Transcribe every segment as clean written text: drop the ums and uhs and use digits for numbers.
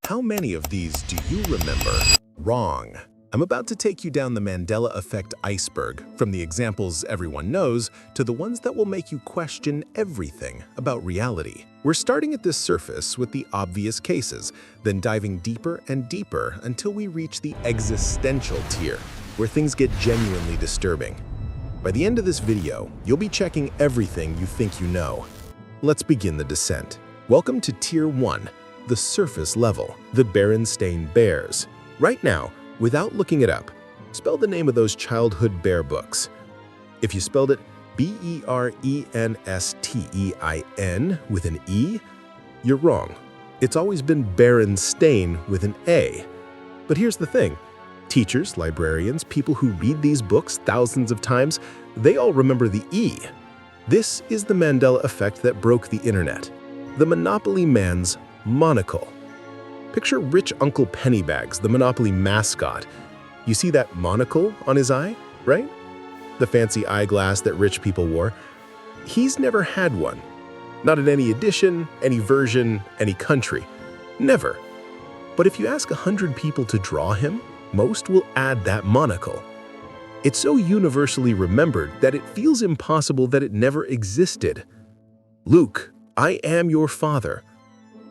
How many of these do you remember? Wrong. I'm about to take you down the Mandela Effect iceberg, from the examples everyone knows to the ones that will make you question everything about reality. We're starting at this surface with the obvious cases, then diving deeper and deeper until we reach the existential tier, where things get genuinely disturbing. By the end of this video, you'll be checking everything you think you know. Let's begin the descent. Welcome to Tier 1, the surface level, the Berenstain Bears. Right now, without looking it up, spell the name of those childhood bear books. If you spelled it Berenstein with an E, you're wrong. It's always been Berenstain with an A. But here's the thing. Teachers, librarians, people who read these books thousands of times, they all remember the E. This is the Mandela Effect that broke the internet. The Monopoly man's monocle. Picture rich Uncle Pennybags, the Monopoly mascot. You see that monocle on his eye, right? The fancy eyeglass that rich people wore. He's never had one. Not in any edition, any version, any country. Never. But if you ask 100 people to draw him, most will add that monocle. It's so universally remembered that it feels impossible that it never existed. Luke, I am your father.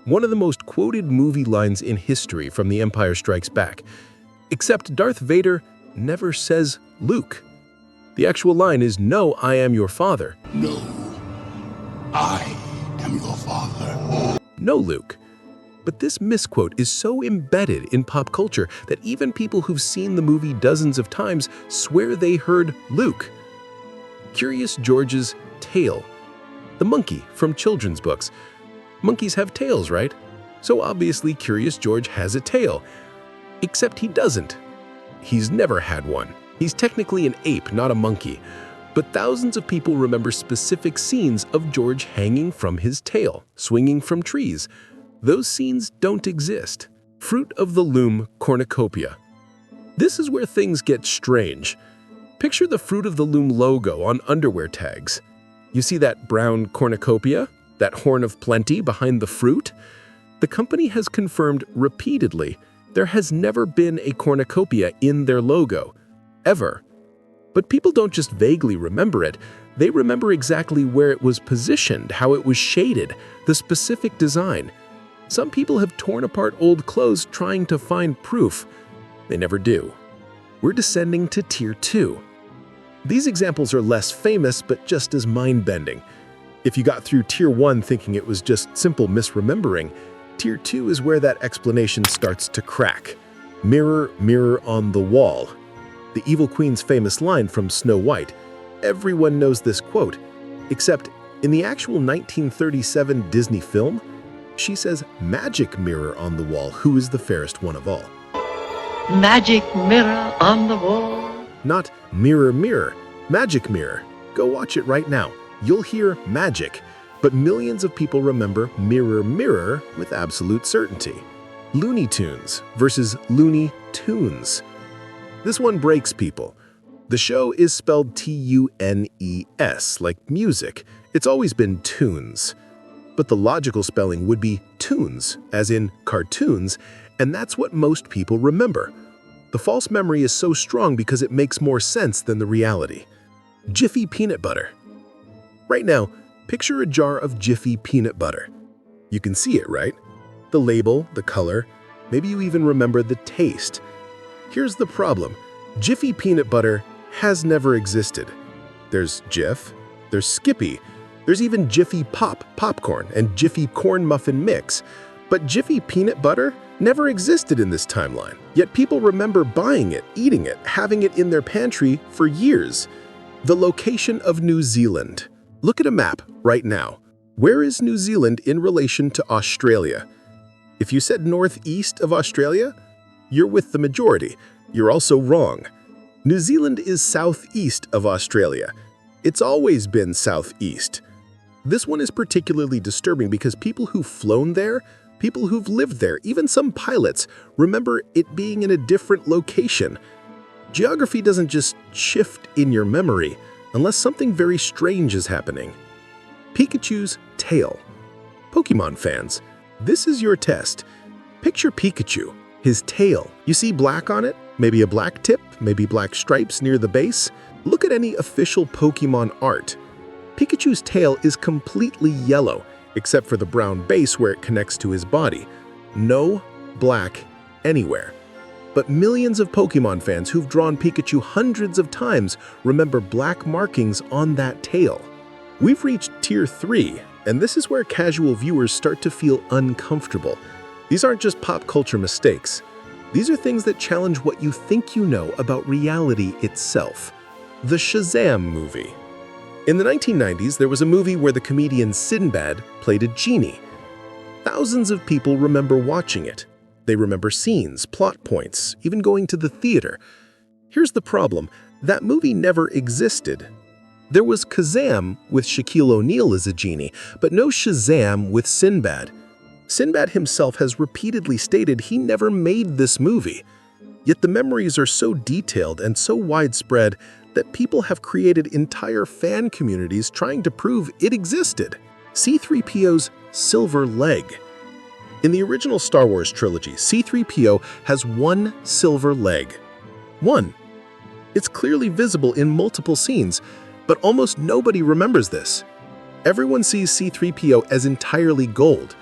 One of the most quoted movie lines in history from The Empire Strikes Back. Except Darth Vader never says Luke. The actual line is, "No, I am your father." No, I am your father. No, Luke. But this misquote is so embedded in pop culture that even people who've seen the movie dozens of times swear they heard Luke. Curious George's tail. The monkey from children's books. Monkeys have tails, right? So obviously Curious George has a tail. Except he doesn't. He's never had one. He's technically an ape, not a monkey. But thousands of people remember specific scenes of George hanging from his tail, swinging from trees. Those scenes don't exist. Fruit of the Loom cornucopia. This is where things get strange. Picture the Fruit of the Loom logo on underwear tags. You see that brown cornucopia? That horn of plenty behind the fruit? The company has confirmed repeatedly there has never been a cornucopia in their logo, ever. But people don't just vaguely remember it, they remember exactly where it was positioned, how it was shaded, the specific design. Some people have torn apart old clothes trying to find proof. They never do. We're descending to Tier 2. These examples are less famous, but just as mind-bending. If you got through Tier 1 thinking it was just simple misremembering, Tier 2 is where that explanation starts to crack. Mirror, mirror on the wall. The Evil Queen's famous line from Snow White. Everyone knows this quote, except in the actual 1937 Disney film, she says, "Magic mirror on the wall, who is the fairest one of all?" Magic mirror on the wall. Not mirror, mirror, magic mirror. Go watch it right now. You'll hear magic, but millions of people remember mirror, mirror with absolute certainty. Looney Tunes versus Looney Tunes. This one breaks people. The show is spelled T-U-N-E-S, like music. It's always been tunes. But the logical spelling would be toons, as in cartoons, and that's what most people remember. The false memory is so strong because it makes more sense than the reality. Jiffy peanut butter. Right now, picture a jar of Jiffy peanut butter. You can see it, right? The label, the color, maybe you even remember the taste. Here's the problem. Jiffy peanut butter has never existed. There's Jif, there's Skippy, there's even Jiffy Pop popcorn and Jiffy corn muffin mix. But Jiffy peanut butter never existed in this timeline. Yet people remember buying it, eating it, having it in their pantry for years. The location of New Zealand. Look at a map right now. Where is New Zealand in relation to Australia? If you said northeast of Australia, you're with the majority. You're also wrong. New Zealand is southeast of Australia. It's always been southeast. This one is particularly disturbing because people who've flown there, people who've lived there, even some pilots, remember it being in a different location. Geography doesn't just shift in your memory unless something very strange is happening. Pikachu's tail. Pokemon fans, this is your test. Picture Pikachu, his tail. You see black on it? Maybe a black tip, maybe black stripes near the base? Look at any official Pokemon art. Pikachu's tail is completely yellow, except for the brown base where it connects to his body. No black anywhere. But millions of Pokemon fans who've drawn Pikachu hundreds of times remember black markings on that tail. We've reached Tier 3, and this is where casual viewers start to feel uncomfortable. These aren't just pop culture mistakes. These are things that challenge what you think you know about reality itself. The Shazam movie. In the 1990s, there was a movie where the comedian Sinbad played a genie. Thousands of people remember watching it. They remember scenes, plot points, even going to the theater. Here's the problem. That movie never existed. There was Kazam with Shaquille O'Neal as a genie, but no Shazam with Sinbad. Sinbad himself has repeatedly stated he never made this movie. Yet the memories are so detailed and so widespread that people have created entire fan communities trying to prove it existed. C-3PO's silver leg. In the original Star Wars trilogy, C-3PO has one silver leg. One. It's clearly visible in multiple scenes, but almost nobody remembers this. Everyone sees C-3PO as entirely gold.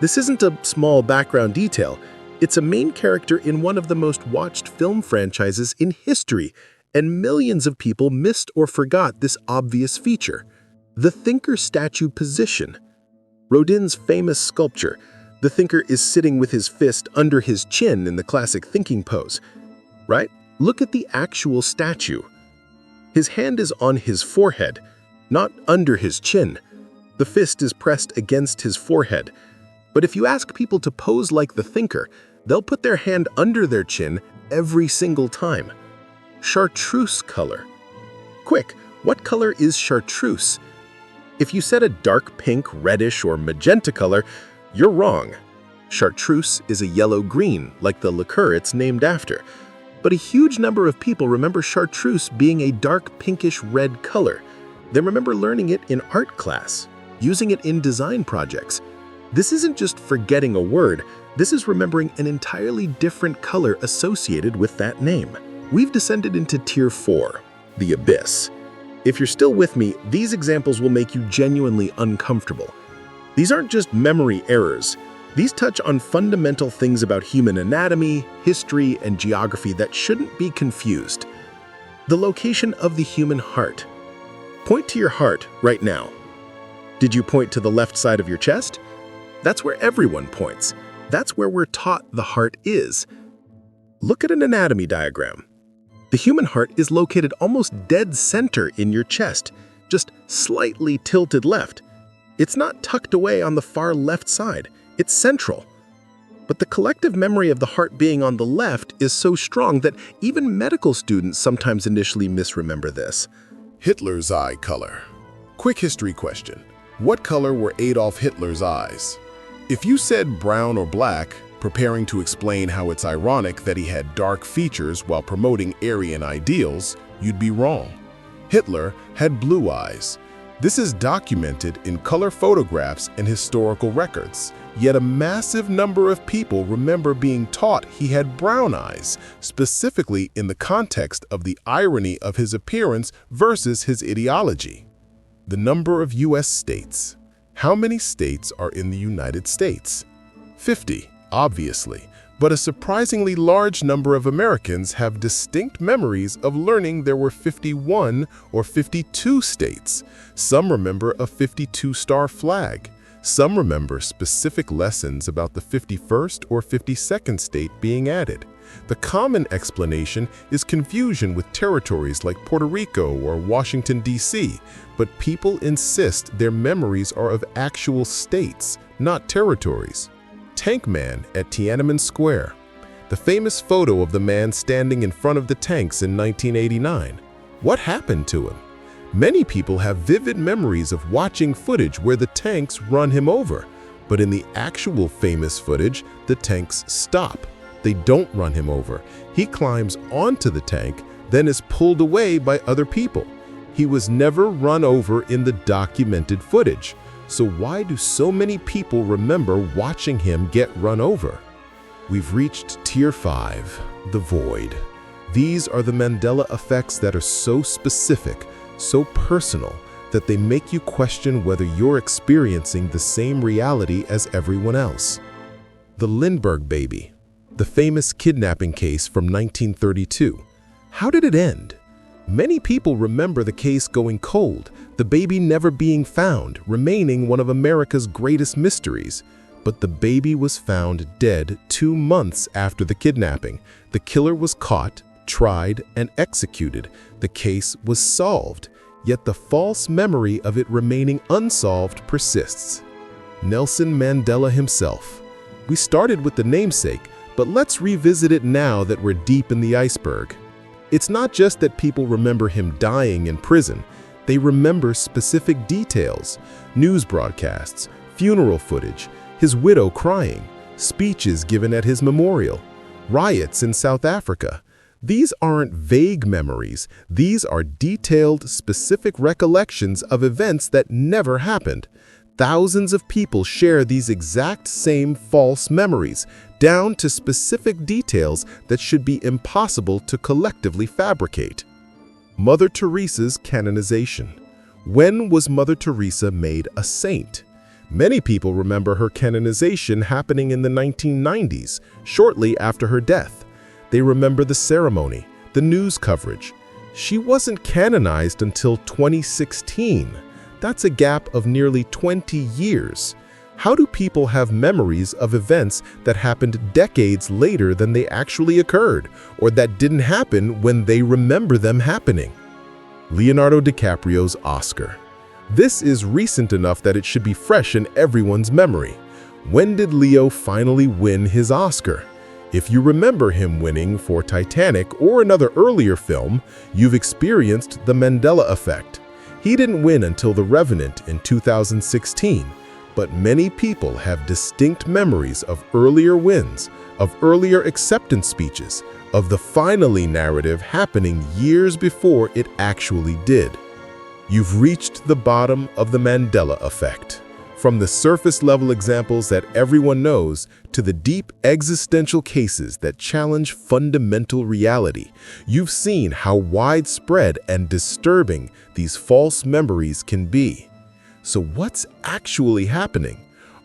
This isn't a small background detail. It's a main character in one of the most watched film franchises in history, and millions of people missed or forgot this obvious feature. The Thinker statue position. Rodin's famous sculpture, the Thinker is sitting with his fist under his chin in the classic thinking pose. Right? Look at the actual statue. His hand is on his forehead, not under his chin. The fist is pressed against his forehead. But if you ask people to pose like the Thinker, they'll put their hand under their chin every single time. Chartreuse color. Quick, what color is chartreuse? If you said a dark pink, reddish, or magenta color, you're wrong. Chartreuse is a yellow-green, like the liqueur it's named after. But a huge number of people remember chartreuse being a dark pinkish-red color. They remember learning it in art class, using it in design projects. This isn't just forgetting a word, this is remembering an entirely different color associated with that name. We've descended into Tier 4, the abyss. If you're still with me, these examples will make you genuinely uncomfortable. These aren't just memory errors. These touch on fundamental things about human anatomy, history, and geography that shouldn't be confused. The location of the human heart. Point to your heart right now. Did you point to the left side of your chest? That's where everyone points. That's where we're taught the heart is. Look at an anatomy diagram. The human heart is located almost dead center in your chest, just slightly tilted left. It's not tucked away on the far left side, it's central. But the collective memory of the heart being on the left is so strong that even medical students sometimes initially misremember this. Hitler's eye color. Quick history question. What color were Adolf Hitler's eyes? If you said brown or black, preparing to explain how it's ironic that he had dark features while promoting Aryan ideals, you'd be wrong. Hitler had blue eyes. This is documented in color photographs and historical records, yet a massive number of people remember being taught he had brown eyes, specifically in the context of the irony of his appearance versus his ideology. The number of U.S. states. How many states are in the United States? 50, obviously, but a surprisingly large number of Americans have distinct memories of learning there were 51 or 52 states. Some remember a 52-star flag. Some remember specific lessons about the 51st or 52nd state being added. The common explanation is confusion with territories like Puerto Rico or Washington, D.C., but people insist their memories are of actual states, not territories. Tank Man at Tiananmen Square. The famous photo of the man standing in front of the tanks in 1989. What happened to him? Many people have vivid memories of watching footage where the tanks run him over, but in the actual famous footage, the tanks stop. They don't run him over. He climbs onto the tank, then is pulled away by other people. He was never run over in the documented footage. So why do so many people remember watching him get run over? We've reached Tier 5, the void. These are the Mandela effects that are so specific, so personal, that they make you question whether you're experiencing the same reality as everyone else. The Lindbergh baby, the famous kidnapping case from 1932. How did it end? Many people remember the case going cold, the baby never being found, remaining one of America's greatest mysteries. But the baby was found dead 2 months after the kidnapping. The killer was caught, tried, and executed. The case was solved, yet the false memory of it remaining unsolved persists. Nelson Mandela himself. We started with the namesake, but let's revisit it now that we're deep in the iceberg. It's not just that people remember him dying in prison. They remember specific details, news broadcasts, funeral footage, his widow crying, speeches given at his memorial, riots in South Africa. These aren't vague memories. These are detailed, specific recollections of events that never happened. Thousands of people share these exact same false memories, down to specific details that should be impossible to collectively fabricate. Mother Teresa's canonization. When was Mother Teresa made a saint? Many people remember her canonization happening in the 1990s, shortly after her death. They remember the ceremony, the news coverage. She wasn't canonized until 2016. That's a gap of nearly 20 years. How do people have memories of events that happened decades later than they actually occurred, or that didn't happen when they remember them happening? Leonardo DiCaprio's Oscar. This is recent enough that it should be fresh in everyone's memory. When did Leo finally win his Oscar? If you remember him winning for Titanic or another earlier film, you've experienced the Mandela Effect. He didn't win until The Revenant in 2016, but many people have distinct memories of earlier wins, of earlier acceptance speeches, of the finally narrative happening years before it actually did. You've reached the bottom of the Mandela Effect. From the surface-level examples that everyone knows to the deep existential cases that challenge fundamental reality, you've seen how widespread and disturbing these false memories can be. So what's actually happening?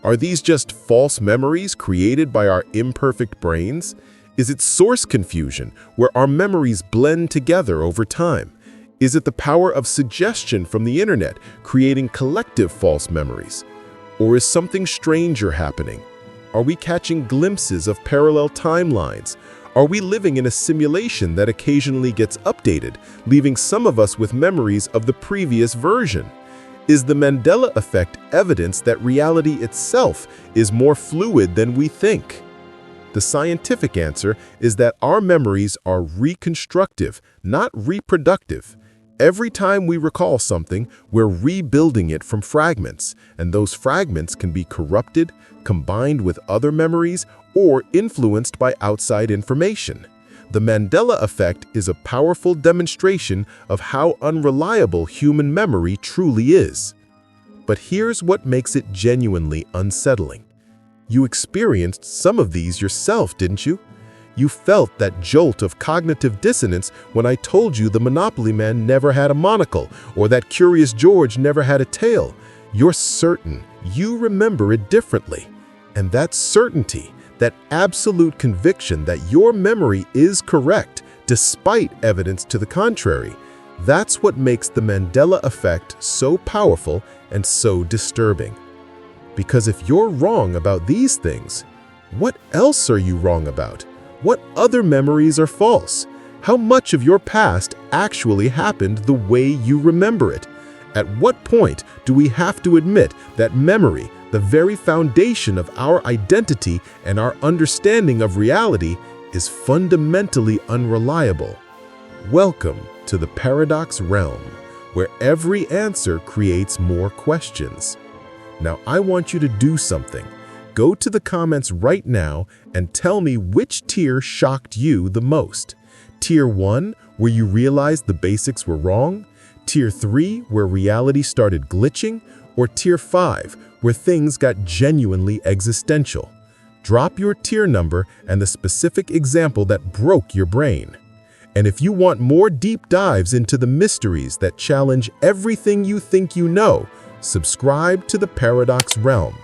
Are these just false memories created by our imperfect brains? Is it source confusion, where our memories blend together over time? Is it the power of suggestion from the internet creating collective false memories? Or is something stranger happening? Are we catching glimpses of parallel timelines? Are we living in a simulation that occasionally gets updated, leaving some of us with memories of the previous version? Is the Mandela Effect evidence that reality itself is more fluid than we think? The scientific answer is that our memories are reconstructive, not reproductive. Every time we recall something, we're rebuilding it from fragments, and those fragments can be corrupted, combined with other memories, or influenced by outside information. The Mandela Effect is a powerful demonstration of how unreliable human memory truly is. But here's what makes it genuinely unsettling. You experienced some of these yourself, didn't you? You felt that jolt of cognitive dissonance when I told you the Monopoly Man never had a monocle, or that Curious George never had a tail. You're certain you remember it differently. And that certainty, that absolute conviction that your memory is correct despite evidence to the contrary, that's what makes the Mandela Effect so powerful and so disturbing. Because if you're wrong about these things, what else are you wrong about? What other memories are false? How much of your past actually happened the way you remember it? At what point do we have to admit that memory, the very foundation of our identity and our understanding of reality, is fundamentally unreliable? Welcome to the paradox realm, where every answer creates more questions. Now, I want you to do something. Go to the comments right now and tell me which tier shocked you the most. Tier 1, where you realized the basics were wrong? Tier 3, where reality started glitching? Or Tier 5, where things got genuinely existential? Drop your tier number and the specific example that broke your brain. And if you want more deep dives into the mysteries that challenge everything you think you know, subscribe to the Paradox Realm.